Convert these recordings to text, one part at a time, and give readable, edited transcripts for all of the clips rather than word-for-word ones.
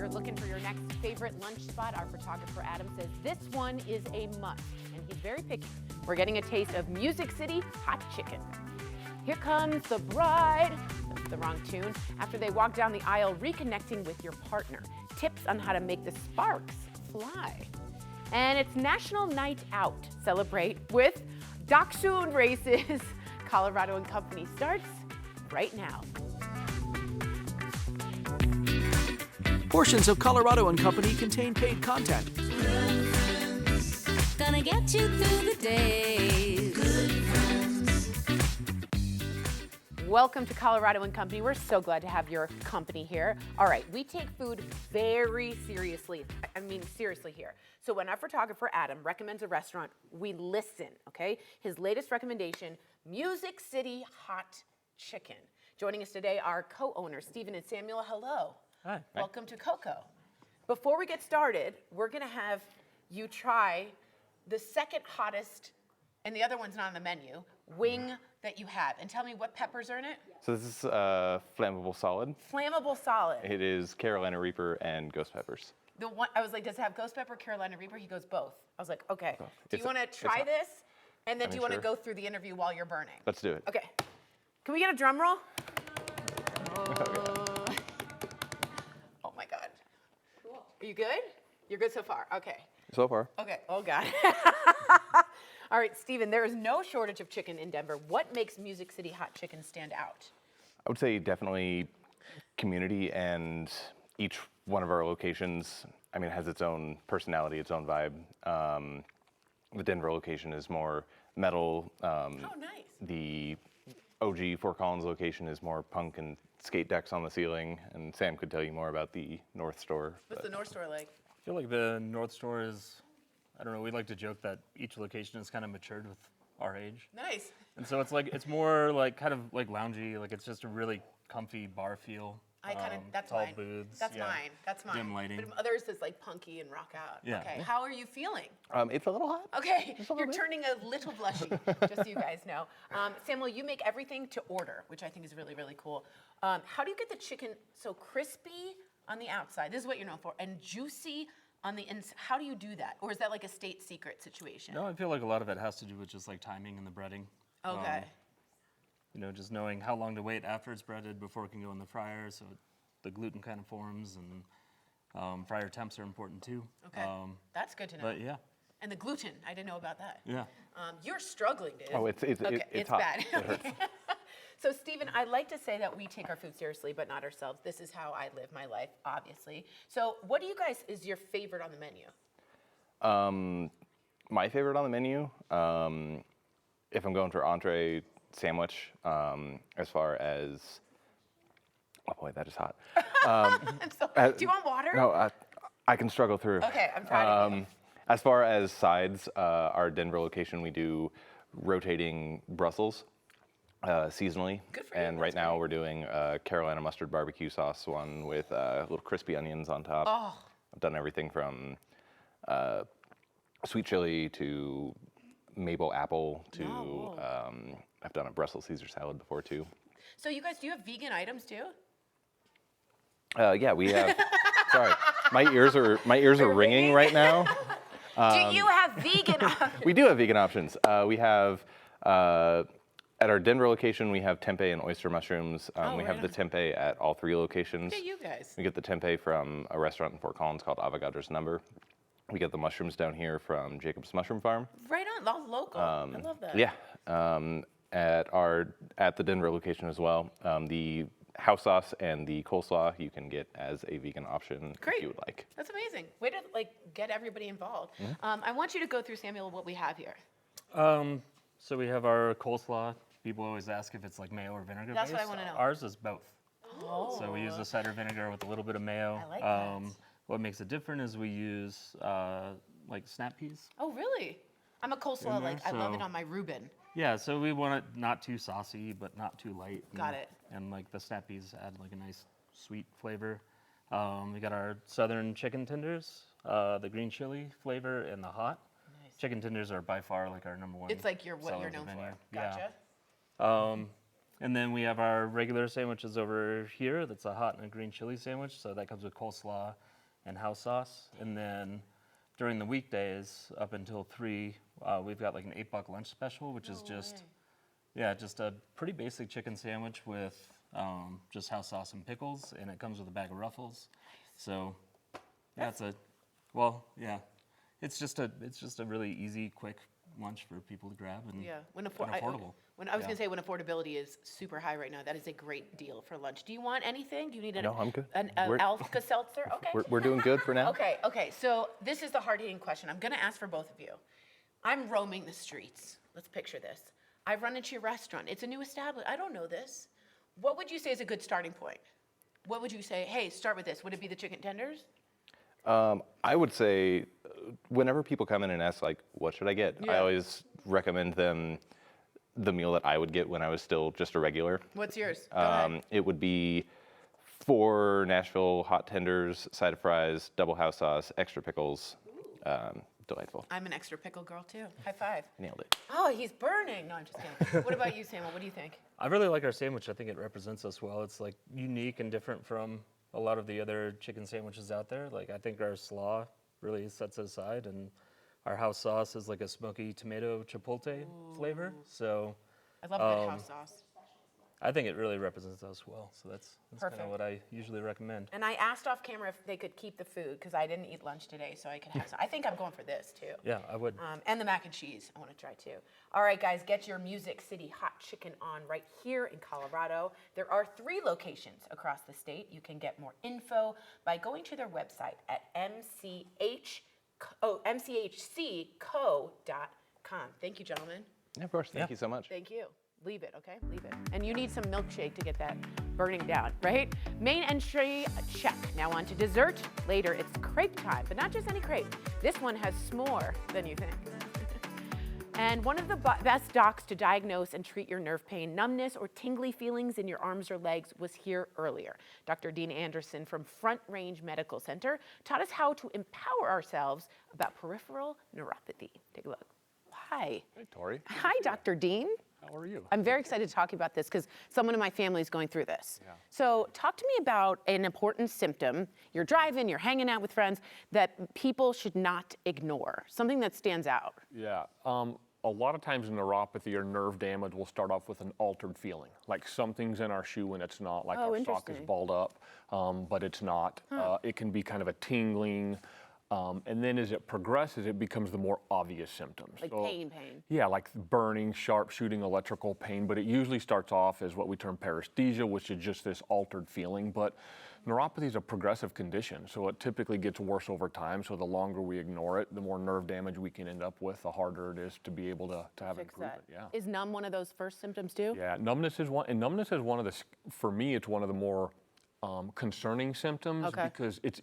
you're looking for your next favorite lunch spot, our photographer Adam says this one is a must, and he's very picky. We're getting a taste of Music City hot chicken. Here comes the bride. That's the wrong tune. After they walk down the aisle, reconnecting with your partner. Tips on how to make the sparks fly. And it's National Night Out. Celebrate with Dachshund races. Colorado and Company starts right now. Portions of Colorado and Company contain paid content. Gonna get you through the day. Welcome to Colorado and Company. We're so glad to have your company here. All right, we take food very seriously. I mean, seriously here. So when our photographer, Adam, recommends a restaurant, we listen, okay? His latest recommendation, Music City Hot Chicken. Joining us today are co-owners, Stephen and Samuel. Hello. Hi. Welcome to Coco. Before we get started, we're gonna have you try the second hottest, and the other one's not on the menu, wing that you have. And tell me what peppers are in it? So this is flammable solid. Flammable solid. It is Carolina Reaper and ghost peppers. The one, I was like, does it have ghost pepper, Carolina Reaper? He goes, both. I was like, okay. Both. Do you wanna try this? And then do you wanna sure. go through the interview while you're burning? Let's do it. Okay. Can we get a drum roll? Oh my God. Cool. Are you good? You're good so far, okay. So far. Okay, oh God. All right, Stephen, there is no shortage of chicken in Denver. What makes Music City Hot Chicken stand out? I would say definitely community, and each one of our locations, I mean, has its own personality, its own vibe. The Denver location is more metal. Oh, nice. The OG Fort Collins location is more punk and skate decks on the ceiling, and Sam could tell you more about the North Store. What's the North Store like? I feel like the North Store is, I don't know, we like to joke that each location is kind of matured with our age. Nice. And so it's like, it's more like kind of like loungy, like it's just a really comfy bar feel. I kind of, that's tall mine. booths. That's yeah. mine. That's mine. Dim lighting. But others is like punky and rock out. Yeah. Okay. How are you feeling? It's a little hot. Okay. Just a little You're bit. turning a little blushy, just so you guys know. Samuel, you make everything to order, which I think is really, really cool. How do you get the chicken so crispy on the outside? This is what you're known for, and juicy on the inside. How do you do that? Or is that like a state secret situation? No, I feel like a lot of it has to do with just like timing and the breading. Okay. You know, just knowing how long to wait after it's breaded before it can go in the fryer, so the gluten kind of forms, and fryer temps are important too. Okay. That's good to know. But yeah. And the gluten, I didn't know about that. Yeah. You're struggling, dude. Oh, it's Okay, it's hot. bad. It hurts. So, Stephen, I like to say that we take our food seriously, but not ourselves. This is how I live my life, obviously. So, what do you guys is your favorite on the menu? My favorite on the menu, if I'm going for entree, sandwich. As far as, oh boy, that is hot. Do you want water? No, I can struggle through. Okay, I'm proud of you. As far as sides, our Denver location, we do rotating Brussels seasonally. Good for you, And right that's now great. we're doing Carolina mustard barbecue sauce one with little crispy onions on top. Oh. I've done everything from sweet chili to maple apple to, I've done a Brussels Caesar salad before too. So, you guys, do you have vegan items too? Yeah, we have, sorry, my ears are ringing right now. Do you have vegan options? We do have vegan options. We have, at our Denver location, we have tempeh and oyster mushrooms. We have the tempeh at all three locations. Look at you guys. We get the tempeh from a restaurant in Fort Collins called Avogadro's Number. We get the mushrooms down here from Jacob's Mushroom Farm. Right on, all local. I love that. Yeah, at the Denver location as well. The house sauce and the coleslaw you can get as a vegan option Great. if you would like. That's amazing. Way to get everybody involved. I want you to go through, Samuel, what we have here. So we have our coleslaw. People always ask if it's like mayo or vinegar That's based. what I wanna know. Ours is both. Oh. So we use the cider vinegar with a little bit of mayo. I like that. What makes it different is we use like snap peas. Oh, really? I'm a coleslaw, In there, I love it so- on my Reuben. Yeah, so we want it not too saucy, but not too light. Got it. And like the snap peas add like a nice sweet flavor. We got our southern chicken tenders, the green chili flavor, and the hot. Nice. Chicken tenders are by far like our number one. It's like what you're sellers known menu. for. Yeah. Gotcha. And then we have our regular sandwiches over here. That's a hot and a green chili sandwich. So that comes with coleslaw and house sauce. And then during the weekdays, up until 3, we've got like an $8 lunch special, which is just, just a pretty basic chicken sandwich with just house sauce and pickles, and it comes with a bag of Ruffles. So it's just a really easy, quick lunch for people to grab and when and affordable. When I was going to say when affordability is super high right now, that is a great deal for lunch. Do you want anything? Do you need No, I'm good. an We're- Alka-Seltzer? Okay. We're doing good for now. Okay. So this is the hard-hitting question. I'm going to ask for both of you. I'm roaming the streets. Let's picture this. I've run into your restaurant. It's a new establishment. I don't know this. What would you say is a good starting point? What would you say? Hey, start with this. Would it be the chicken tenders? I would say whenever people come in and ask, like, what should I get? I always recommend them the meal that I would get when I was still just a regular. What's yours? Go ahead. It would be 4 Nashville hot tenders, side of fries, double house sauce, extra pickles. Delightful. I'm an extra pickle girl, too. High five. Nailed it. Oh, he's burning. No, I'm just kidding. What about you, Samuel? What do you think? I really like our sandwich. I think it represents us well. It's like unique and different from a lot of the other chicken sandwiches out there. Like I think our slaw really sets it aside, and our house sauce is like a smoky tomato chipotle flavor. So I love good house sauce. I think it really represents us well. So that's kind Perfect. of what I usually recommend. And I asked off camera if they could keep the food because I didn't eat lunch today, so I could have some. I think I'm going for this too. Yeah, I would. And the mac and cheese, I want to try too. All right, guys, get your Music City hot chicken on right here in Colorado. There are 3 locations across the state. You can get more info by going to their website at mchcco.com. Thank you, gentlemen. Yeah, of course. Thank you so much. Thank you. Leave it, okay? Leave it. And you need some milkshake to get that burning down, right? Main entry, check. Now on to dessert. Later, it's crepe time, but not just any crepe. This one has s'more than you think. And one of the best docs to diagnose and treat your nerve pain, numbness, or tingly feelings in your arms or legs was here earlier. Dr. Dean Anderson from Front Range Medical Center taught us how to empower ourselves about peripheral neuropathy. Take a look. Hi. Hey, Tori. Hi, Dr. Dean. How are you? I'm very excited to talk about this because someone in my family is going through this. So talk to me about an important symptom. You're driving, you're hanging out with friends that people should not ignore, something that stands out. Yeah. A lot of times neuropathy or nerve damage will start off with an altered feeling, like something's in our shoe and it's not, like our sock is interesting. balled up, but it's not. It can be kind of a tingling. And then as it progresses, it becomes the more obvious symptoms. Like pain. Yeah, like burning, sharp shooting electrical pain, but it usually starts off as what we term paresthesia, which is just this altered feeling. But neuropathy is a progressive condition, so it typically gets worse over time. So the longer we ignore it, the more nerve damage we can end up with, the harder it is to be able to have Fix improvement. that. Yeah. Is numb one of those first symptoms too? Yeah, numbness is one, and numbness is one of the, for me, it's one of the more concerning symptoms because it's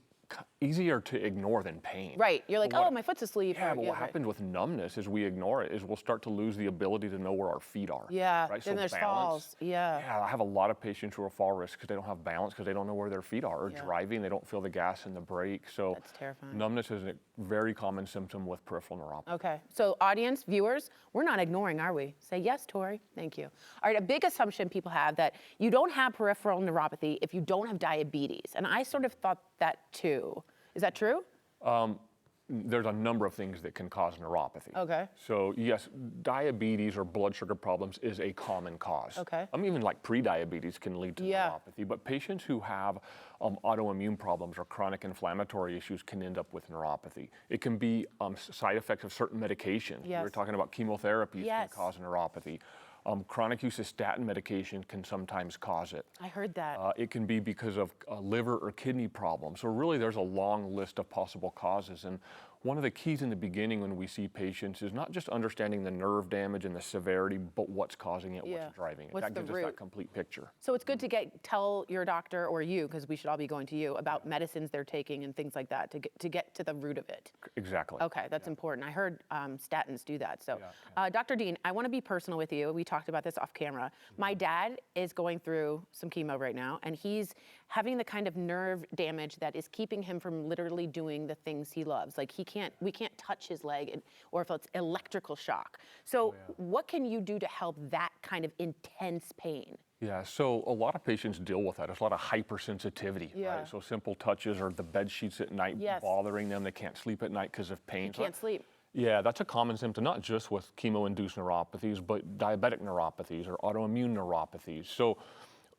easier to ignore than pain. Right. You're like, But what- oh, my foot's asleep. Yeah, or- but what happens with numbness is we ignore it, is we'll start to lose the ability to know where our feet are. Yeah, Right? then So there's balance. falls. Yeah. Yeah, I have a lot of patients who are fall risk because they don't have balance, because they don't know where their feet are, or driving, they don't feel the gas in the brake. So That's terrifying. numbness is a very common symptom with peripheral neuropathy. Okay, so audience, viewers, we're not ignoring, are we? Say yes, Tori. Thank you. All right, a big assumption people have that you don't have peripheral neuropathy if you don't have diabetes. And I sort of thought that too. Is that true? There's a number of things that can cause neuropathy. Okay. So yes, diabetes or blood sugar problems is a common cause. Okay. Even like pre-diabetes can lead to Yeah. neuropathy, but patients who have autoimmune problems or chronic inflammatory issues can end up with neuropathy. It can be side effects of certain medications. We were Yes. talking about chemotherapy Yes. can cause neuropathy. Chronic use of statin medication can sometimes cause it. I heard that. It can be because of liver or kidney problems. So really there's a long list of possible causes. And one of the keys in the beginning when we see patients is not just understanding the nerve damage and the severity, but what's causing it, Yeah. what's driving it. What's That the gives us root? that complete picture. So it's good to tell your doctor or you, because we should all be going to you, about medicines they're taking and things like that to get to the root of it. Exactly. Okay, that's important. I heard statins do that. So, Dr. Dean, I want to be personal with you. We talked about this off camera. My dad is going through some chemo right now, and he's having the kind of nerve damage that is keeping him from literally doing the things he loves. Like we can't touch his leg, or if it's electrical shock. So what can you do to help that kind of intense pain? Yeah, so a lot of patients deal with that. There's a lot of hypersensitivity, Yeah. right? So simple touches or the bed sheets at night Yes. bothering them. They can't sleep at night because of pain. You can't sleep. Yeah, that's a common symptom, not just with chemo-induced neuropathies, but diabetic neuropathies or autoimmune neuropathies. So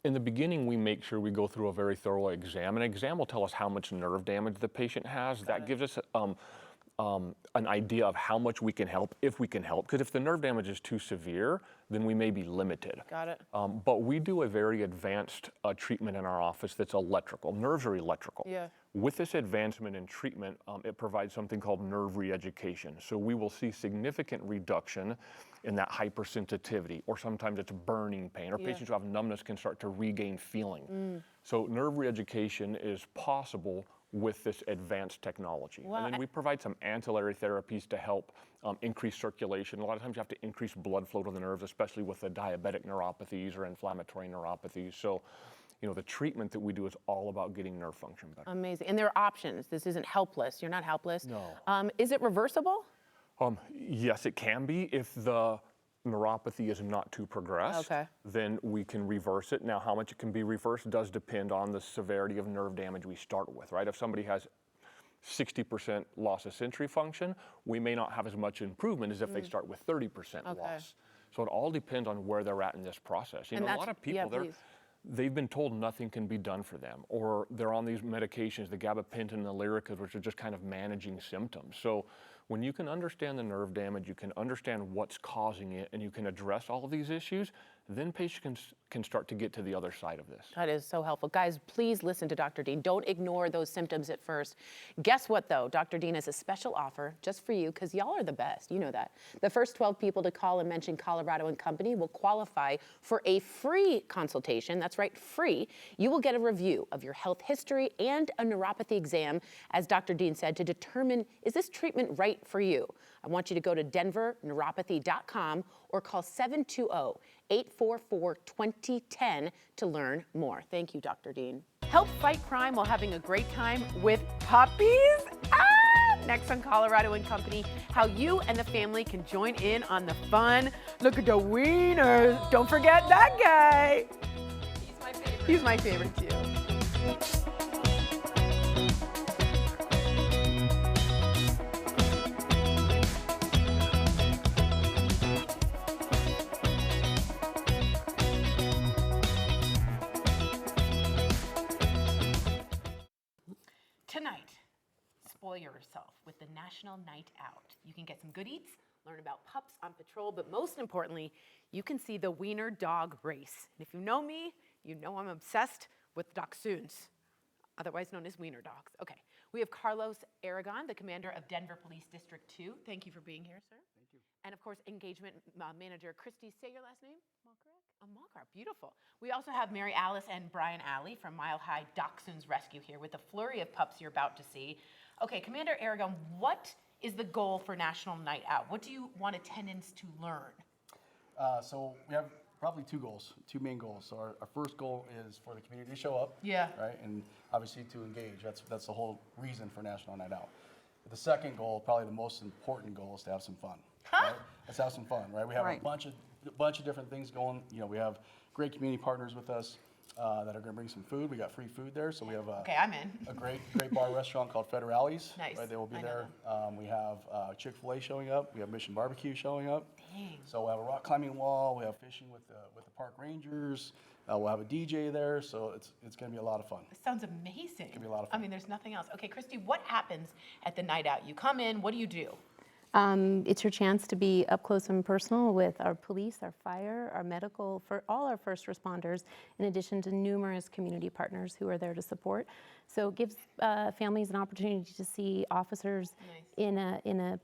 in the beginning, we make sure we go through a very thorough exam. An exam will tell us how much nerve damage the patient has. That gives us an idea of how much we can help, if we can help. Because if the nerve damage is too severe, then we may be limited. Got it. But we do a very advanced treatment in our office that's electrical. Nerves are electrical. Yeah. With this advancement in treatment, it provides something called nerve re-education. So we will see significant reduction in that hypersensitivity, or sometimes it's burning pain, or patients who have numbness can start to regain feeling. So nerve re-education is possible with this advanced technology. Wow. And then we provide some ancillary therapies to help increase circulation. A lot of times you have to increase blood flow to the nerves, especially with the diabetic neuropathies or inflammatory neuropathies. So, you know, the treatment that we do is all about getting nerve function better. Amazing. And there are options. This isn't helpless. You're not helpless. No. Is it reversible? Yes, it can be if the neuropathy is not too progressed. Okay. Then we can reverse it. Now, how much it can be reversed does depend on the severity of nerve damage we start with, right? If somebody has 60% loss of sensory function, we may not have as much improvement as if they start with 30% loss. So it all depends on where they're at in this process. You know, a lot of people, they've been told nothing can be done for them, or they're on these medications, the gabapentin and the Lyrica, which are just kind of managing symptoms. So when you can understand the nerve damage, you can understand what's causing it, and you can address all of these issues, then patients can start to get to the other side of this. That is so helpful. Guys, please listen to Dr. Dean. Don't ignore those symptoms at first. Guess what, though? Dr. Dean has a special offer just for you, because y'all are the best. You know that. The first 12 people to call and mention Colorado and Company will qualify for a free consultation. That's right, free. You will get a review of your health history and a neuropathy exam, as Dr. Dean said, to determine, is this treatment right for you? I want you to go to denverneuropathy.com or call 720-844-2010 to learn more. Thank you, Dr. Dean. Help fight crime while having a great time with puppies? Next on Colorado and Company, how you and the family can join in on the fun. Look at the wieners. Don't forget that guy. He's my favorite. He's my favorite too. Tonight, spoil yourself with the National Night Out. You can get some good eats, learn about pups on patrol, but most importantly, you can see the wiener dog race. And if you know me, you know I'm obsessed with dachshunds, otherwise known as wiener dogs. Okay, we have Carlos Aragon, the commander of Denver Police District 2. Thank you for being here, sir. Thank you. And of course, engagement manager Christy, say your last name? Malkar, beautiful. We also have Mary Alice and Brian Alley from Mile High Dachshunds Rescue here with a flurry of pups you're about to see. Okay, Commander Aragon, what is the goal for National Night Out? What do you want attendants to learn? So we have probably two main goals. So our first goal is for the community to show up. Yeah. Right, and obviously to engage. That's the whole reason for National Night Out. But the second goal, probably the most important goal, is to have some fun. Right? Let's have some fun, right? We have a bunch of different things going. You know, we have great community partners with us that are going to bring some food. We got free food there, so we have I'm in. a great bar restaurant called Federales. Nice. Right, they will be there. We have Chick-fil-A showing up. We have Mission Barbecue showing up. Dang. So we'll have a rock climbing wall. We have fishing with the park rangers. We'll have a DJ there, so it's going to be a lot of fun. This sounds amazing. It's going to be a lot of fun. I mean, there's nothing else. Okay, Christy, what happens at the night out? You come in, what do you do? It's your chance to be up close and personal with our police, our fire, our medical, for all our first responders, in addition to numerous community partners who are there to support. So it gives families an opportunity to see officers in an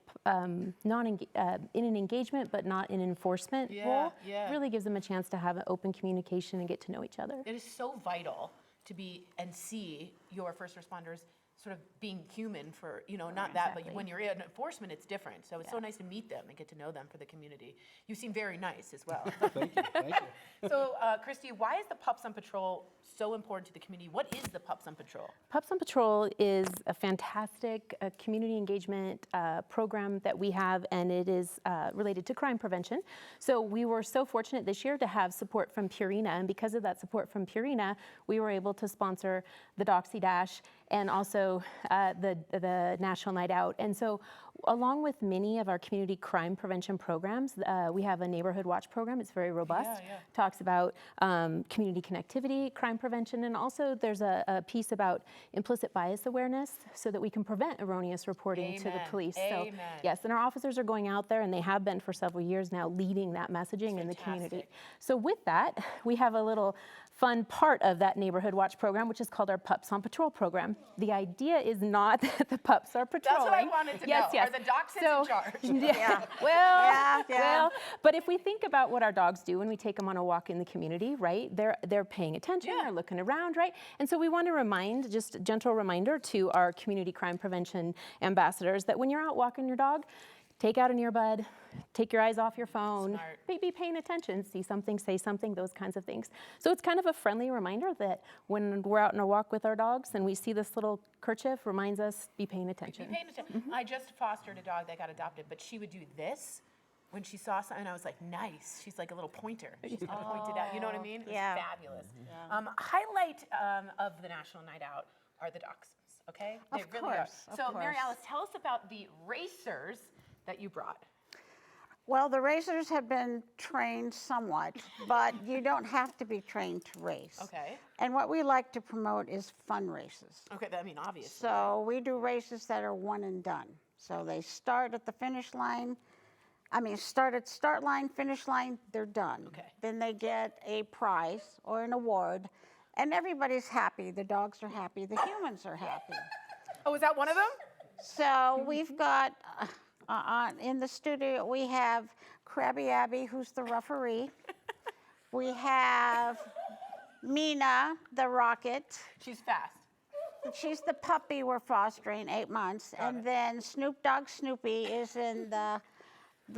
engagement, but not in enforcement role. Yeah. It really gives them a chance to have an open communication and get to know each other. It is so vital to be and see your first responders sort of being human for, not that, but Exactly. when you're in enforcement, it's different. So it's so nice to meet them and get to know them for the community. You seem very nice as well. Thank you. So, Christy, why is the Pups on Patrol so important to the community? What is the Pups on Patrol? Pups on Patrol is a fantastic community engagement program that we have, and it is related to crime prevention. So we were so fortunate this year to have support from Purina, and because of that support from Purina, we were able to sponsor the Doxy Dash and also the National Night Out. And so along with many of our community crime prevention programs, we have a neighborhood watch program. It's very robust. Talks about community connectivity, crime prevention, and also there's a piece about implicit bias awareness so that we can prevent erroneous reporting to the police. So yes, and our officers are going out there, and they have been for several years now, leading that messaging in the community. So with that, we have a little fun part of that neighborhood watch program, which is called our Pups on Patrol program. The idea is not that the pups are patrolling. That's what I wanted to know. Are the dachshunds in charge? Well, but if we think about what our dogs do when we take them on a walk in the community, right? They're paying attention, they're looking around, right? And so we want to remind, just a gentle reminder to our community crime prevention ambassadors that when you're out walking your dog, take out an earbud, take your eyes off your phone, be paying attention, see something, say something, those kinds of things. So it's kind of a friendly reminder that when we're out on a walk with our dogs and we see this little kerchief, reminds us, be paying attention. Be paying attention. I just fostered a dog that got adopted, but she would do this when she saw something, and I was like, nice. She's like a little pointer. She's going to point it out. You know what I mean? It was fabulous. Highlight of the National Night Out are the dachshunds, okay? They really are. So, Mary Alice, tell us about the racers that you brought. Well, the racers have been trained somewhat, but you don't have to be trained to race. Okay. And what we like to promote is fun races. Okay, I mean, obviously. So we do races that are one and done. So they start at the finish line. Start at start line, finish line, they're done. Okay. Then they get a prize or an award, and everybody's happy. The dogs are happy. The humans are happy. Oh, is that one of them? So we've got... in the studio, we have Krabby Abby, who's the referee. We have Mina, the rocket. She's fast. She's the puppy we're fostering, 8 months. Then Snoop Dogg Snoopy is in the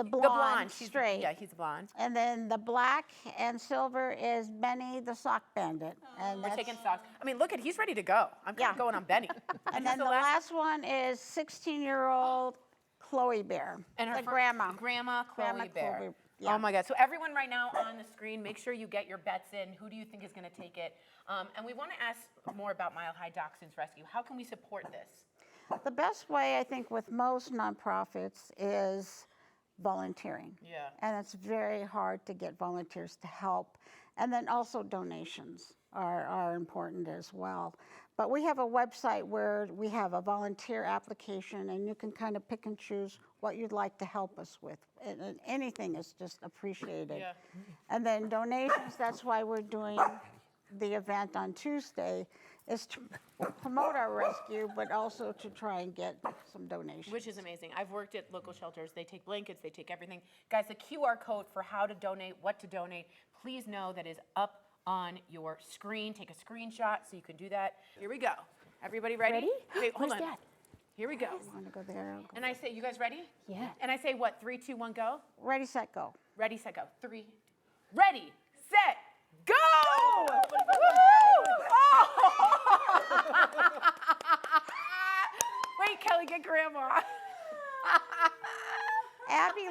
blonde straight. Yeah, he's blonde. And then the black and silver is Benny, the sock bandit. And we're taking socks. Look he's ready to go. I'm kind of going on Benny. And then the last one is 16-year-old Chloe Bear, and her grandma. Grandma Chloe Bear. Yeah. Oh my God. So everyone right now on the screen, make sure you get your bets in. Who do you think is going to take it? And we want to ask more about Mile High Dachshunds Rescue. How can we support this? The best way, I think, with most nonprofits is volunteering. Yeah. And it's very hard to get volunteers to help. And then also donations are important as well. But we have a website where we have a volunteer application, and you can kind of pick and choose what you'd like to help us with. And anything is just appreciated. Yeah. And then donations, that's why we're doing the event on Tuesday, is to promote our rescue, but also to try and get some donations. Which is amazing. I've worked at local shelters. They take blankets, they take everything. Guys, the QR code for how to donate, what to donate, please know that is up on your screen. Take a screenshot so you can do that. Here we go. Everybody ready? Ready? Wait, hold Where's on. Dad? Here we go. I want to go there. I'll go. And I say, you guys ready? Yeah. And I say what? 3, 2, 1, go? Ready, set, go. Ready, set, go. 3. Ready, set, go! Woo! Oh! Wait, Kelly, get grandma. Abby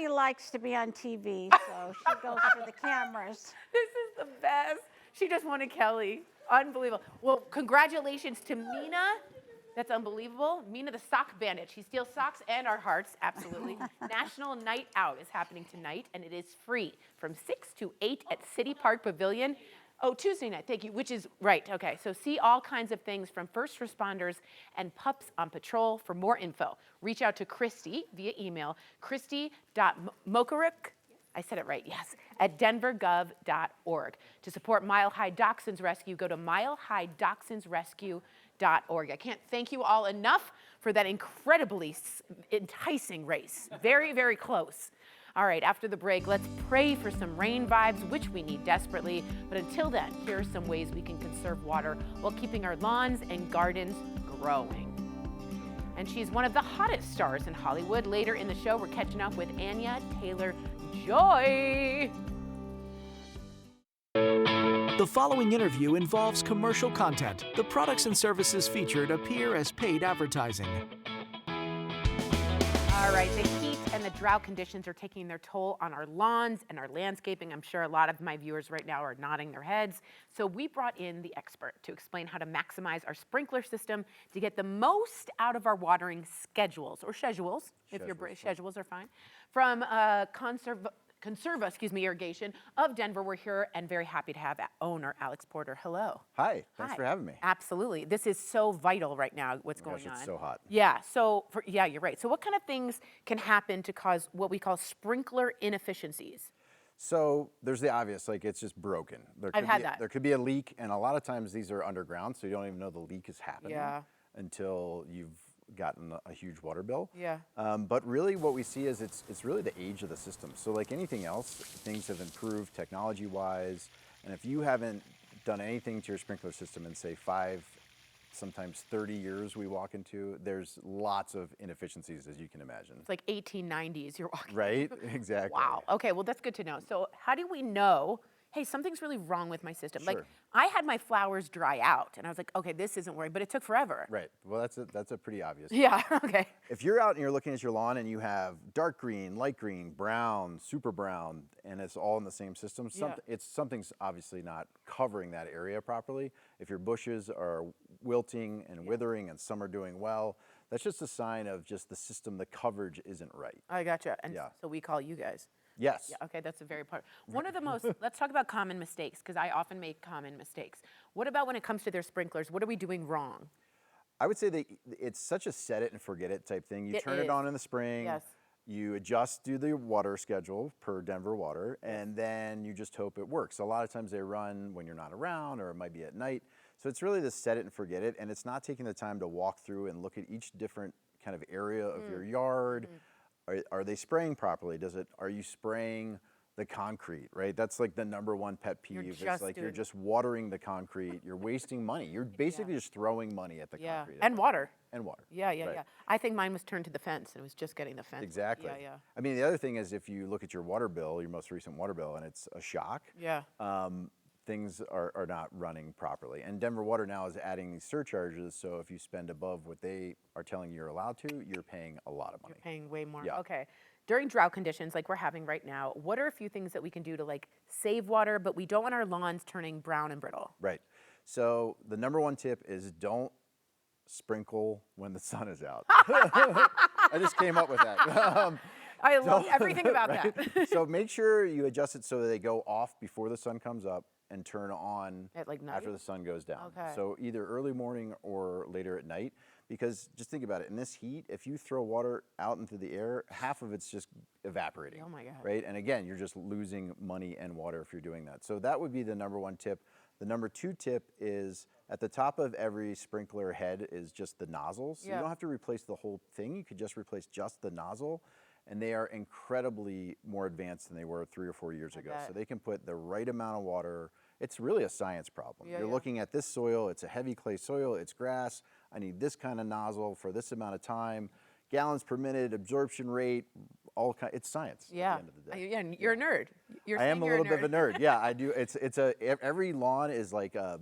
likes to be on TV, so she goes for the cameras. This is the best. She just wanted Kelly. Unbelievable. Well, congratulations to Mina. That's unbelievable. Mina the sock bandit. She steals socks and our hearts, absolutely. National Night Out is happening tonight, and it is free from 6 to 8 at City Park Pavilion. Oh, Tuesday night, thank you, which is right. Okay, so see all kinds of things from first responders and Pups on Patrol. For more info, reach out to Christy via email, christy.mokaruk, I said it right, yes, at denvergov.org. To support Mile High Dachshunds Rescue, go to milehighdachshundsrescue.org. I can't thank you all enough for that incredibly enticing race. Very, very close. All right, after the break, let's pray for some rain vibes, which we need desperately. But until then, here are some ways we can conserve water while keeping our lawns and gardens growing. And she's one of the hottest stars in Hollywood. Later in the show, we're catching up with Anya Taylor-Joy. The following interview involves commercial content. The products and services featured appear as paid advertising. All right, the heat and the drought conditions are taking their toll on our lawns and our landscaping. I'm sure a lot of my viewers right now are nodding their heads. So we brought in the expert to explain how to maximize our sprinkler system to get the most out of our watering schedules, or schedules, if your schedules are fine, from Conserva Irrigation of Denver. We're here and very happy to have owner Alex Porter. Hello. Hi, thanks for having me. Absolutely. This is so vital right now, what's going on. It's so hot. Yeah, yeah, you're right. So what kind of things can happen to cause what we call sprinkler inefficiencies? So there's the obvious, like it's just broken. I've had that. There could be a leak, and a lot of times these are underground, so you don't even know the leak is happening until you've gotten a huge water bill. Yeah. But really what we see is it's really the age of the system. So like anything else, things have improved technology-wise, and if you haven't done anything to your sprinkler system in say 5, sometimes 30 years we walk into, there's lots of inefficiencies, as you can imagine. It's like 1890s you're walking. Right, exactly. Wow, okay, well that's good to know. So how do we know, hey, something's really wrong with my system? Sure. Like I had my flowers dry out and I was like, okay, this isn't working, but it took forever. Right, well that's a pretty obvious. Yeah, okay. If you're out and you're looking at your lawn and you have dark green, light green, brown, super brown, and it's all in the same system, something's obviously not covering that area properly. If your bushes are wilting and withering and some are doing well, that's just a sign of just the system, the coverage isn't right. I gotcha, and so we call you guys. Yes. Yeah, okay, that's a very part. One of the most, let's talk about common mistakes, because I often make common mistakes. What about when it comes to their sprinklers? What are we doing wrong? I would say that it's such a set it and forget it type thing. You turn it on in the spring. Yes. You do the water schedule per Denver Water, and then you just hope it works. A lot of times they run when you're not around, or it might be at night. So it's really the set it and forget it, and it's not taking the time to walk through and look at each different kind of area of your yard. Are they spraying properly? Are you spraying the concrete, right? That's like the #1 pet peeve. It's like you're just watering the concrete. You're wasting money. You're basically just throwing money at the concrete. And water. And water. Yeah. I think mine was turned to the fence and it was just getting the fence. Exactly. Yeah. I mean, the other thing is if you look at your water bill, your most recent water bill, and it's a shock. Yeah. Things are not running properly. And Denver Water now is adding these surcharges, so if you spend above what they are telling you you're allowed to, you're paying a lot of money. You're paying way more. Yeah. Okay. During drought conditions like we're having right now, what are a few things that we can do to like save water, but we don't want our lawns turning brown and brittle? Right. So the #1 tip is don't sprinkle when the sun is out. I just came up with that. I love everything about that. So make sure you adjust it so that they go off before the sun comes up and turn on At like night? after the sun goes down. Okay. So either early morning or later at night, because just think about it, in this heat, if you throw water out into the air, half of it's just evaporating. Oh my God. Right? And again, you're just losing money and water if you're doing that. So that would be the #1 tip. The #2 tip is at the top of every sprinkler head is just the nozzles. So you don't have to replace the whole thing. You could just replace just the nozzle. And they are incredibly more advanced than they were 3 or 4 years ago. So they can put the right amount of water. It's really a science problem. You're looking at this soil, it's a heavy clay soil, it's grass. I need this kind of nozzle for this amount of time. Gallons per minute, absorption rate, it's science at the end of the day. Yeah, you're a nerd. I am a little bit of a nerd. Yeah, I do. Every lawn is like a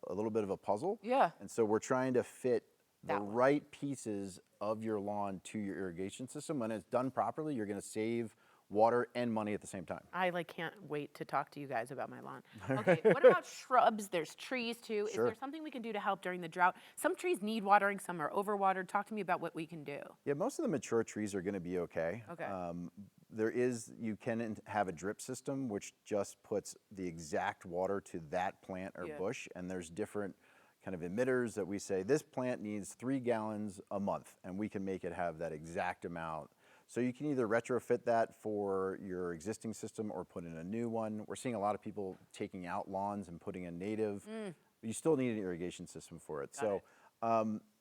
little bit of a puzzle. Yeah. And so we're trying to fit the right pieces of your lawn to your irrigation system. When it's done properly, you're going to save water and money at the same time. I can't wait to talk to you guys about my lawn. Okay, what about shrubs? There's trees too. Is there something we can do to help during the drought? Some trees need watering, some are overwatered. Talk to me about what we can do. Yeah, most of the mature trees are going to be okay. You can have a drip system, which just puts the exact water to that plant or bush, and there's different kind of emitters that we say, this plant needs 3 gallons a month, and we can make it have that exact amount. So you can either retrofit that for your existing system or put in a new one. We're seeing a lot of people taking out lawns and putting in native. You still need an irrigation system for it.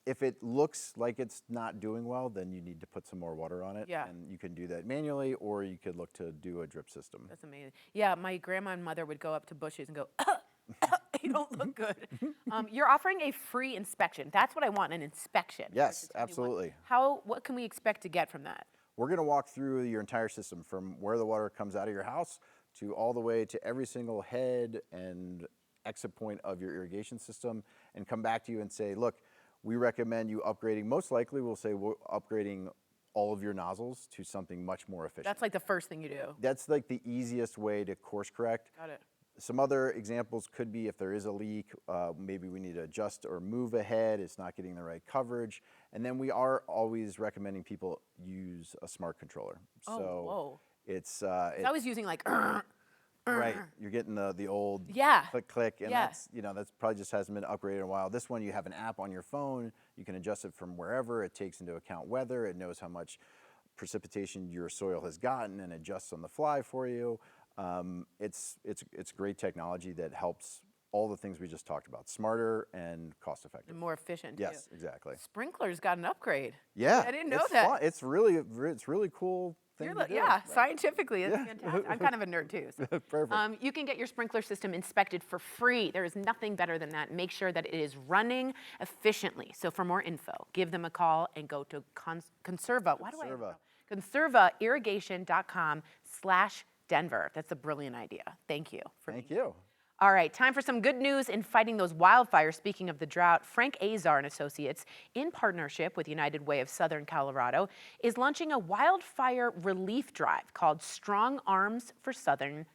If it looks like it's not doing well, then you need to put some more water on it. Yeah. And you can do that manually, or you could look to do a drip system. That's amazing. Yeah, my grandma and mother would go up to bushes and go, you don't look good. You're offering a free inspection. That's what I want, an inspection. Yes, absolutely. What can we expect to get from that? We're going to walk through your entire system from where the water comes out of your house to all the way to every single head and exit point of your irrigation system, and come back to you and say, look, we recommend you upgrading. Most likely we'll say we're upgrading all of your nozzles to something much more efficient. That's like the first thing you do. That's like the easiest way to course correct. Got it. Some other examples could be if there is a leak, maybe we need to adjust or move a head, it's not getting the right coverage. And then we are always recommending people use a smart controller. Oh, so whoa. it's I was using like, right, you're getting the old Yeah. click click, and Yeah. that's probably just hasn't been upgraded in a while. This one, you have an app on your phone, you can adjust it from wherever. It takes into account weather, it knows how much precipitation your soil has gotten and adjusts on the fly for you. It's great technology that helps all the things we just talked about, smarter and cost effective. And more efficient Yes, too. exactly. Sprinklers got an upgrade. Yeah, I didn't know it's that. fun. It's really cool thing to do. Yeah, scientifically, it's fantastic. I'm kind of a nerd too. So. Perfect. You can get your sprinkler system inspected for free. There is nothing better than that. Make sure that it is running efficiently. So for more info, give them a call and go to Conserva. Why do I know? ConservaIrrigation.com/Denver. That's a brilliant idea. Thank you. Thank you. All right, time for some good news in fighting those wildfires. Speaking of the drought, Frank Azar and Associates, in partnership with United Way of Southern Colorado, is launching a wildfire relief drive called Strong Arms for Southern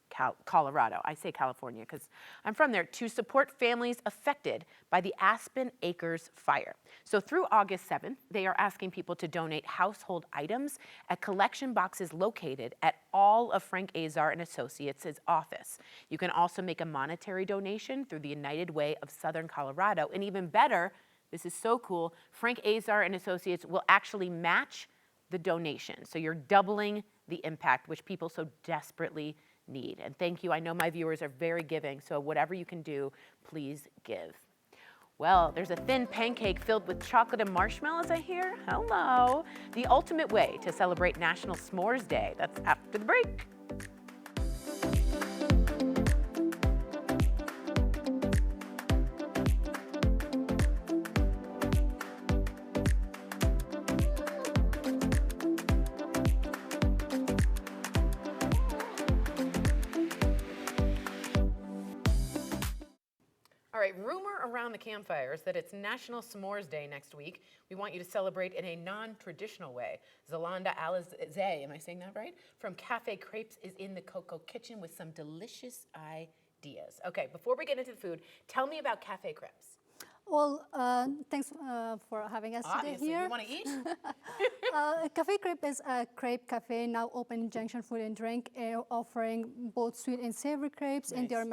Colorado. I say California because I'm from there, to support families affected by the Aspen Acres fire. So through August 7th, they are asking people to donate household items at collection boxes located at all of Frank Azar and Associates' office. You can also make a monetary donation through the United Way of Southern Colorado. And even better, this is so cool, Frank Azar and Associates will actually match the donation. So you're doubling the impact, which people so desperately need. And thank you. I know my viewers are very giving, so whatever you can do, please give. Well, there's a thin pancake filled with chocolate and marshmallows, I hear. Hello. The ultimate way to celebrate National S'mores Day. That's after the break. All right, rumor around the campfires that it's National S'mores Day next week. We want you to celebrate in a non-traditional way. Zalanda Alizé, am I saying that right? From Cafe Crepes is in the Cocoa Kitchen with some delicious ideas. Okay, before we get into the food, tell me about Cafe Crepes. Well, thanks for having us Obviously, today here. You want to eat? Cafe Crepe is a crepe cafe now open in Junction Food and Drink, offering both sweet and savory crepes, and they are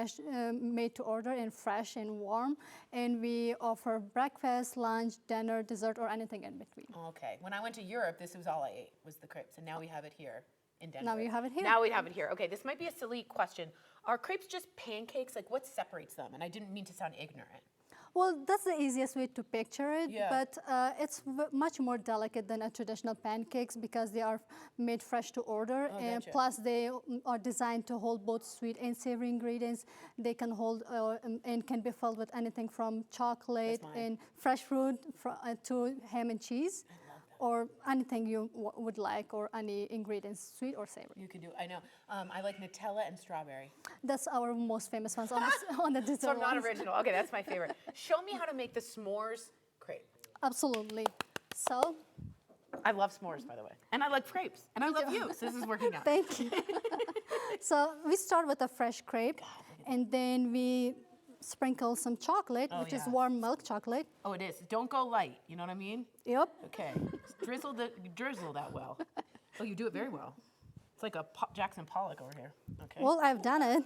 made to order and fresh and warm. And we offer breakfast, lunch, dinner, dessert, or anything in between. Okay. When I went to Europe, this was all I ate, was the crepes, and now we have it here in Denver. Now you have it here. Now we have it here. Okay, this might be a silly question. Are crepes just pancakes? Like, what separates them? And I didn't mean to sound ignorant. Well, that's the easiest way to picture it, Yeah. but it's much more delicate than a traditional pancakes because they are made fresh to order, and gotcha. plus they are designed to hold both sweet and savory ingredients. They can hold and can be filled with anything from chocolate and fresh fruit to ham and cheese, or anything you would like, or any ingredients, sweet or savory. You can do, I know. I like Nutella and strawberry. That's our most famous ones on the dessert So I'm not ones. original. Okay, that's my favorite. Show me how to make the s'mores crepe. Absolutely. So, I love s'mores, by the way. And I like crepes. And I love you, so this is working out. thank you. So we start with a fresh crepe, and then we sprinkle some chocolate, which is warm milk chocolate. Oh, it is. Don't go light. You know what I mean? Yep. Okay. Drizzle that well. Oh, you do it very well. It's like a Jackson Pollock over here. Okay. Well, I've done it.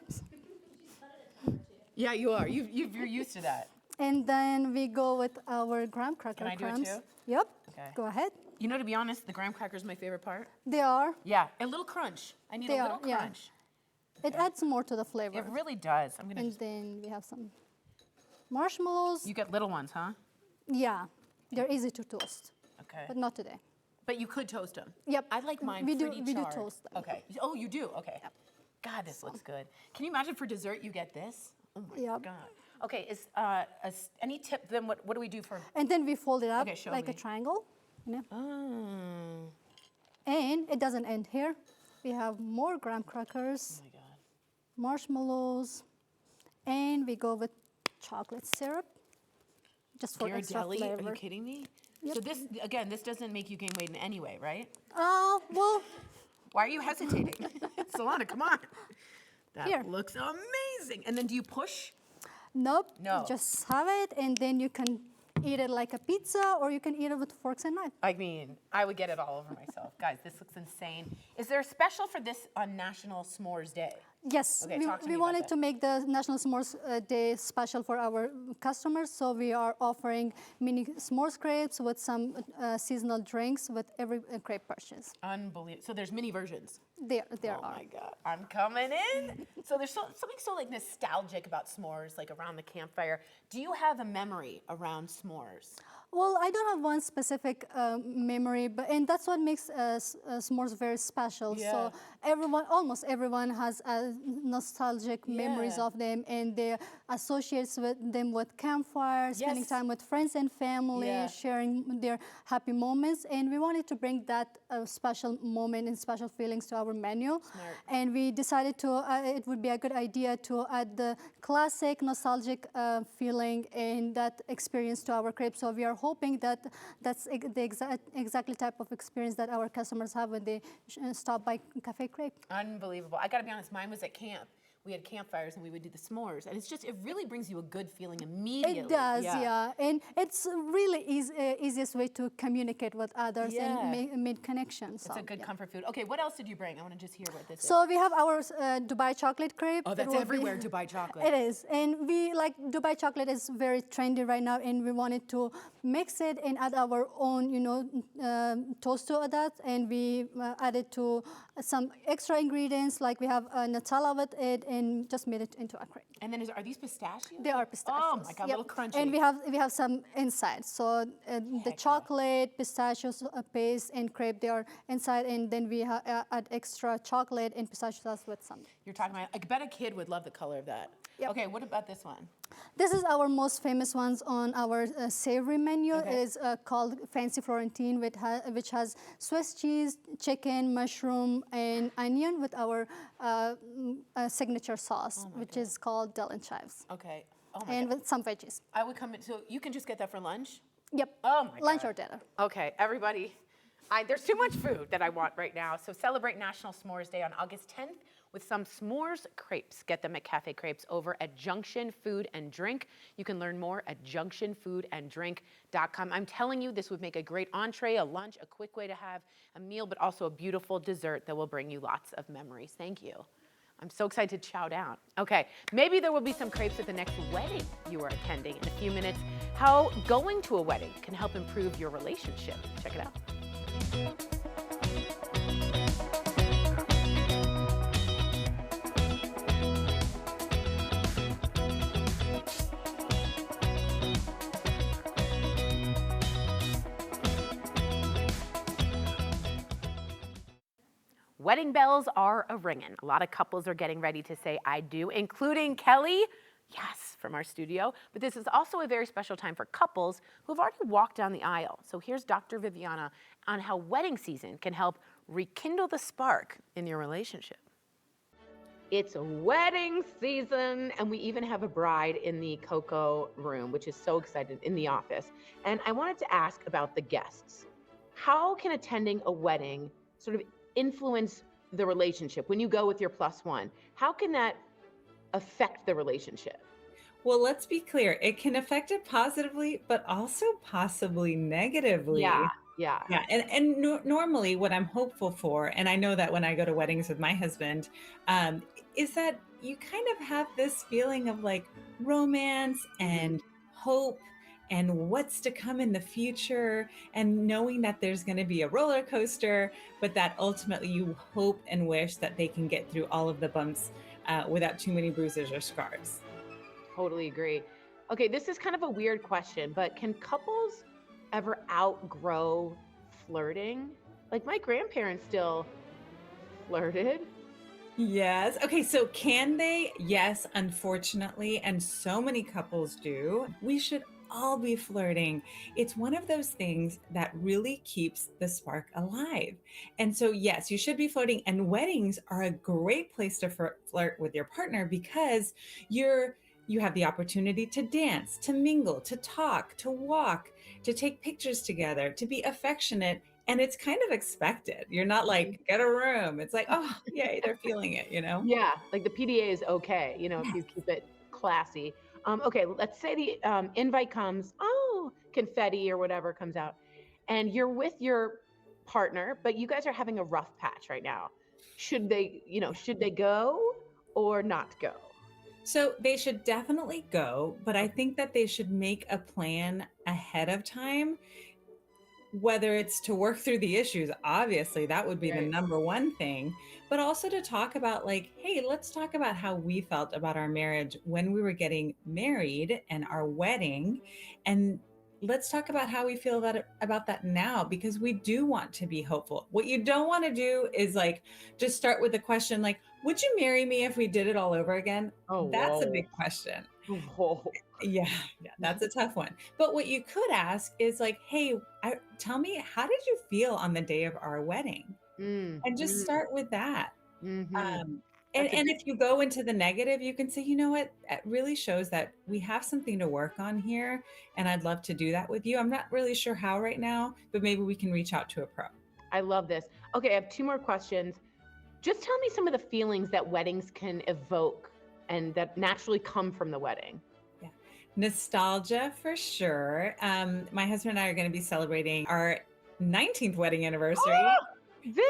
Yeah, you are. You're used to that. And then we go with our graham cracker Can I do it crumbs. too? Yep. Okay. Go ahead. You know, to be honest, the graham cracker is my favorite part. They are. Yeah, a little crunch. I need a little yeah. crunch. It adds more to the flavor. It really does. I'm gonna. And then we have some marshmallows. You get little ones, huh? Yeah, they're easy to toast, Okay. but not today. But you could toast them. Yep. I like mine We pretty do charred. toast them. Okay. Oh, you do? Okay. Yep. God, this looks good. Can you imagine for dessert you get this? Oh my Yep. God. Okay, any tip then what do we do for? And then we fold it up Okay, show like me. a triangle. You know? Oh. And it doesn't end here. We have more graham crackers, Oh my God. marshmallows, and we go with chocolate syrup, just for extra Ghirardelli? flavor. Are you kidding me? Yep. So this, again, this doesn't make you gain weight in any way, right? Well, Why are you hesitating? Solana, come on. That Here. looks amazing. And then do you push? nope. No. Just have it, and then you can eat it like a pizza, or you can eat it with forks and knives. I mean, I would get it all over myself. Guys, this looks insane. Is there a special for this on National S'mores Day? Yes, Okay, talk to me we about wanted that. to make the National S'mores Day special for our customers, so we are offering mini s'mores crepes with some seasonal drinks with every crepe purchase. Unbelievable. So there's mini versions. There Oh are. my God, I'm coming in. So there's something so like nostalgic about s'mores, like around the campfire. Do you have a memory around s'mores? Well, I don't have one specific memory, and that's what makes s'mores very special. Yeah. So almost everyone has nostalgic memories Yeah. of them, and they associate them with campfire, spending Yes. time with friends and family, Yeah. sharing their happy moments. And we wanted to bring that special moment and special feelings to our menu. Smart. And we decided it would be a good idea to add the classic nostalgic feeling and that experience to our crepes. So we are hoping that that's the exactly type of experience that our customers have when they stop by Cafe Crepes. Unbelievable. I gotta be honest, mine was at camp. We had campfires and we would do the s'mores. And it really brings you a good feeling immediately. It does, yeah. And it's really easiest way to communicate with others Yeah. and make connections. It's a good comfort food. Okay, what else did you bring? I wanna just hear what this is. So we have our Dubai chocolate crepe. Oh, It that's will be- everywhere, Dubai chocolate. It is, and we like Dubai chocolate is very trendy right now, and we wanted to mix it and add our own, toast to that, and we added to some extra ingredients, like we have Nutella with it, and just made it into a crepe. And then are these pistachios? They are pistachios. Oh my God, a little crunchy. And we have some inside. So the chocolate, pistachios paste, and crepe, they are inside, and then we add extra chocolate and pistachio sauce with some. You're talking about, I bet a kid would love the color of that. Yep. Okay, what about this one? This is our most famous ones on our savory menu. Okay. It is called Fancy Florentine, which has Swiss cheese, chicken, mushroom, and onion with our signature sauce, which is called Dill and Chives, Okay. Oh my and God. with some veggies. I would come in, so you can just get that for lunch? Yep. Oh my Lunch God. or dinner. Okay, everybody. There's too much food that I want right now. So celebrate National S'mores Day on August 10th with some s'mores crepes. Get them at Cafe Crepes over at Junction Food and Drink. You can learn more at junctionfoodanddrink.com. I'm telling you, this would make a great entree, a lunch, a quick way to have a meal, but also a beautiful dessert that will bring you lots of memories. Thank you. I'm so excited to chow down. Okay, maybe there will be some crepes at the next wedding you are attending in a few minutes. How going to a wedding can help improve your relationship. Check it out. Wedding bells are a-ringing. A lot of couples are getting ready to say I do, including Kelly, yes, from our studio. But this is also a very special time for couples who have already walked down the aisle. So here's Dr. Viviana on how wedding season can help rekindle the spark in your relationship. It's wedding season, and we even have a bride in the Cocoa room, which is so excited, in the office. And I wanted to ask about the guests. How can attending a wedding sort of influence the relationship when you go with your plus one? How can that affect the relationship? Well, let's be clear. It can affect it positively, but also possibly negatively. Yeah. Yeah, and normally what I'm hopeful for, and I know that when I go to weddings with my husband, is that you kind of have this feeling of like romance and hope and what's to come in the future, and knowing that there's going to be a roller coaster, but that ultimately you hope and wish that they can get through all of the bumps without too many bruises or scars. Totally agree. Okay, this is kind of a weird question, but can couples ever outgrow flirting? Like my grandparents still flirted. Yes. Okay, so can they? Yes, unfortunately, and so many couples do. We should all be flirting. It's one of those things that really keeps the spark alive. And so, yes, you should be flirting, and weddings are a great place to flirt with your partner because you have the opportunity to dance, to mingle, to talk, to walk, to take pictures together, to be affectionate. And it's kind of expected. You're not like, get a room. It's like, oh, yay, they're feeling it, you know? Yeah, like the PDA is okay, you know, if you keep it classy. Okay, let's say the invite comes, oh, confetti or whatever comes out, and you're with your partner, but you guys are having a rough patch right now. Should they go or not go? So they should definitely go, but I think that they should make a plan ahead of time, whether it's to work through the issues. Obviously, that would be the number one thing, but also to talk about like, hey, let's talk about how we felt about our marriage when we were getting married and our wedding. And let's talk about how we feel about that now, because we do want to be hopeful. What you don't want to do is like, just start with the question like, would you marry me if we did it all over again? Oh, that's a big question. Whoa. Yeah, that's a tough one. But what you could ask is like, hey, tell me, how did you feel on the day of our wedding? And just start with that. And if you go into the negative, you can say, you know what, it really shows that we have something to work on here. And I'd love to do that with you. I'm not really sure how right now, but maybe we can reach out to a pro. I love this. Okay, I have 2 more questions. Just tell me some of the feelings that weddings can evoke and that naturally come from the wedding. Yeah, nostalgia for sure. My husband and I are going to be celebrating our 19th wedding anniversary. Oh, Viv!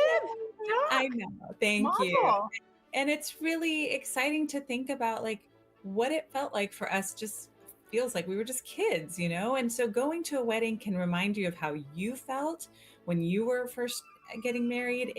I know. Thank you. And it's really exciting to think about like what it felt like for us. Just feels like we were just kids, you know? And so going to a wedding can remind you of how you felt when you were first getting married.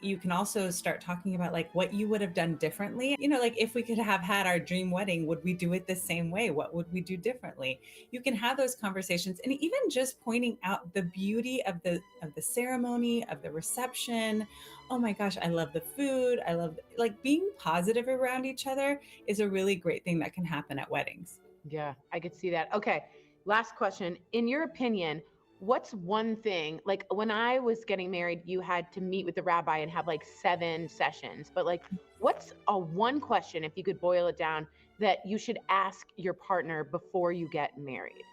You can also start talking about like what you would have done differently. You know, like if we could have had our dream wedding, would we do it the same way? What would we do differently? You can have those conversations, and even just pointing out the beauty of the ceremony, of the reception. Oh my gosh, I love the food. I love like being positive around each other is a really great thing that can happen at weddings. Yeah, I could see that. Okay, last question. In your opinion, what's one thing, like when I was getting married, you had to meet with the rabbi and have like 7 sessions, but like what's one question, if you could boil it down, that you should ask your partner before you get married?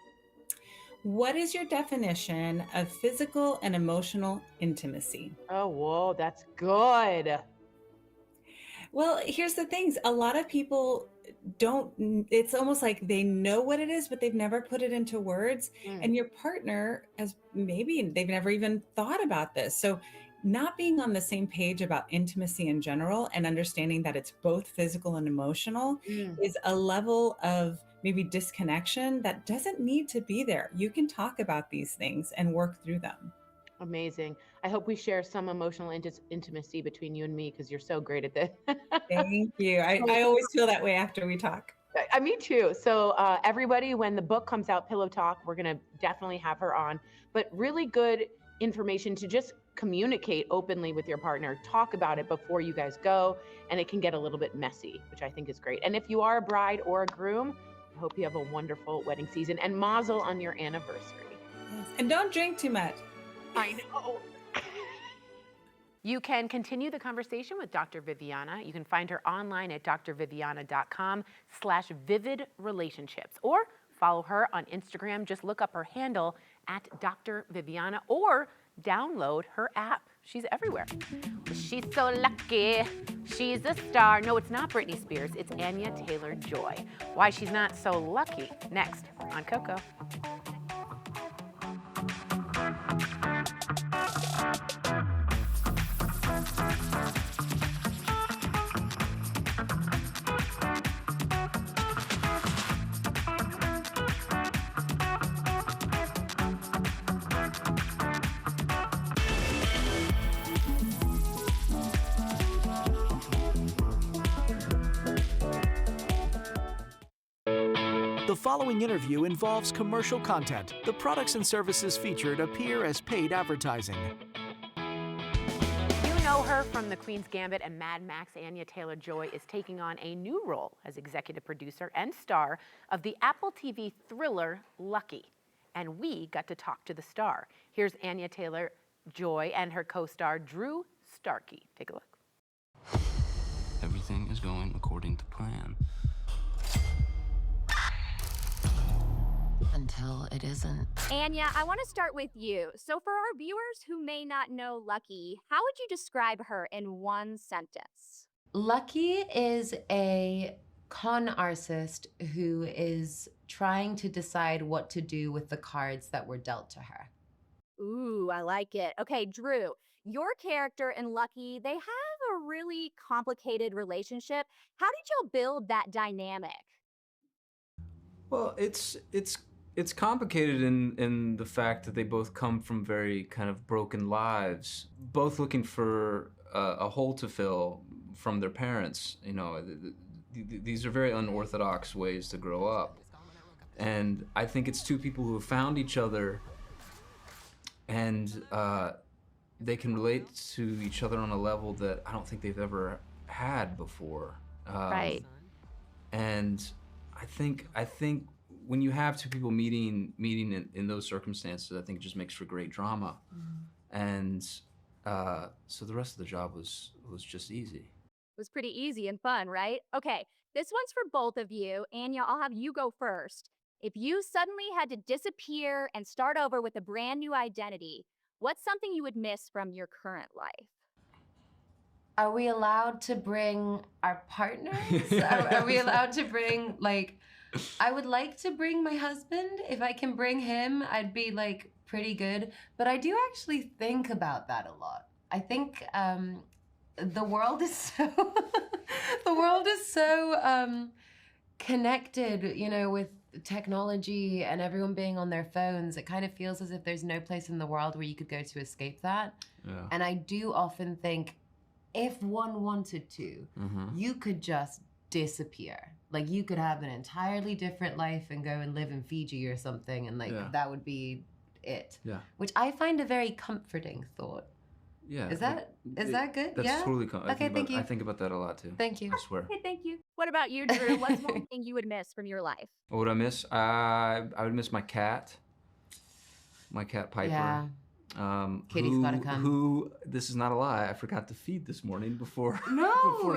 What is your definition of physical and emotional intimacy? Oh, whoa, that's good. Well, here's the things. A lot of people it's almost like they know what it is, but they've never put it into words. And your partner they've never even thought about this. So not being on the same page about intimacy in general and understanding that it's both physical and emotional is a level of maybe disconnection that doesn't need to be there. You can talk about these things and work through them. Amazing. I hope we share some emotional intimacy between you and me, because you're so great at this. Thank you. I always feel that way after we talk. Me too. So everybody, when the book comes out, Pillow Talk, we're going to definitely have her on. But really good information to just communicate openly with your partner. Talk about it before you guys go, and it can get a little bit messy, which I think is great. And if you are a bride or a groom, I hope you have a wonderful wedding season, and mazel on your anniversary. Yes. And don't drink too much. I know. You can continue the conversation with Dr. Viviana. You can find her online at drviviana.com/vividrelationships, or follow her on Instagram. Just look up her handle at Dr. Viviana, or download her app. She's everywhere. She's so lucky. She's a star. No, it's not Britney Spears. It's Anya Taylor-Joy. Why she's not so lucky. Next on Coco. The following interview involves commercial content. The products and services featured appear as paid advertising. You know her from The Queen's Gambit and Mad Max. Anya Taylor-Joy is taking on a new role as executive producer and star of the Apple TV thriller Lucky. And we got to talk to the star. Here's Anya Taylor-Joy and her co-star Drew Starkey. Take a look. Everything is going according to plan. Until it isn't. Anya, I want to start with you. So for our viewers who may not know Lucky, how would you describe her in one sentence? Lucky is a con artist who is trying to decide what to do with the cards that were dealt to her. Ooh, I like it. Okay, Drew, your character and Lucky, they have a really complicated relationship. How did y'all build that dynamic? Well, it's complicated in the fact that they both come from very kind of broken lives, both looking for a hole to fill from their parents. You know, these are very unorthodox ways to grow up. And I think it's two people who have found each other and they can relate to each other on a level that I don't think they've ever had before. Right. And I think when you have two people meeting in those circumstances, I think it just makes for great drama. And so the rest of the job was just easy. It was pretty easy and fun, right? Okay, this one's for both of you. Anya, I'll have you go first. If you suddenly had to disappear and start over with a brand new identity, what's something you would miss from your current life? Are we allowed to bring our partners? Are we allowed to bring, like, I would like to bring my husband. If I can bring him, I'd be like pretty good. But I do actually think about that a lot. I think the world is so connected, you know, with technology and everyone being on their phones. It kind of feels as if there's no place in the world where you could go to escape that. Yeah. And I do often think, if one wanted to, you could just disappear. Like, you could have an entirely different life and go and live in Fiji or something, and like that would be it. Yeah. Which I find a very comforting thought. Yeah. Is that good? That's yeah? totally Okay, thank you. I think about that a lot too. Thank you. I swear. Okay, thank you. What about you, Drew? What's one thing you would miss from your life? What would I miss? I would miss my cat. My cat Piper. Yeah. Kitty's gotta come. Who, this is not a lie, I forgot to feed this morning before No,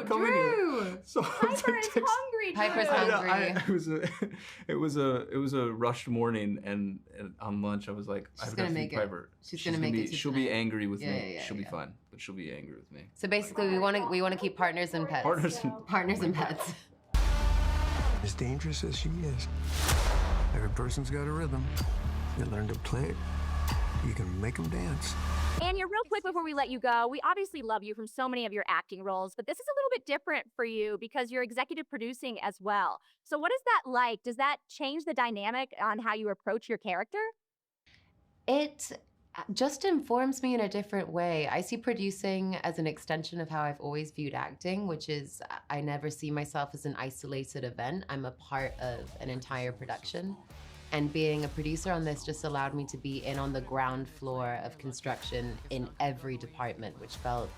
coming Drew. here. So Piper is hungry. Piper's Drew. hungry. It was a rushed morning, and on lunch I was like, I've got to feed Piper. She's gonna make it. She'll be angry with me. Yeah, She'll be fine, but she'll be angry with me. So basically, we want to keep partners and pets. Partners and pets. As dangerous as she is, every person's got a rhythm. You learn to play it, you can make them dance. Anya, real quick before we let you go, we obviously love you from so many of your acting roles, but this is a little bit different for you because you're executive producing as well. So what is that like? Does that change the dynamic on how you approach your character? It just informs me in a different way. I see producing as an extension of how I've always viewed acting, which is I never see myself as an isolated event. I'm a part of an entire production. And being a producer on this just allowed me to be in on the ground floor of construction in every department, which felt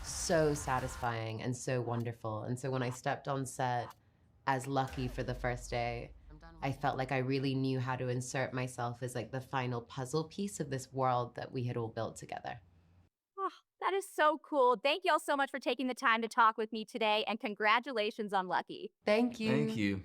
so satisfying and so wonderful. And so when I stepped on set as Lucky for the first day, I felt like I really knew how to insert myself as like the final puzzle piece of this world that we had all built together. Oh, that is so cool. Thank you all so much for taking the time to talk with me today, and congratulations on Lucky. Thank you. Thank you.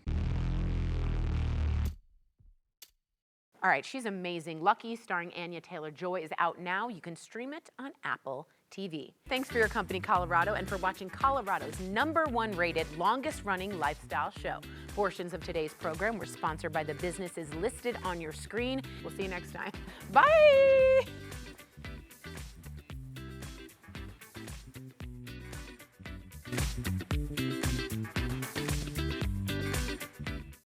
All right, she's amazing. Lucky, starring Anya Taylor-Joy, is out now. You can stream it on Apple TV. Thanks for your company, Colorado, and for watching Colorado's #1 rated, longest-running lifestyle show. Portions of today's program were sponsored by the businesses listed on your screen. We'll see you next time. Bye!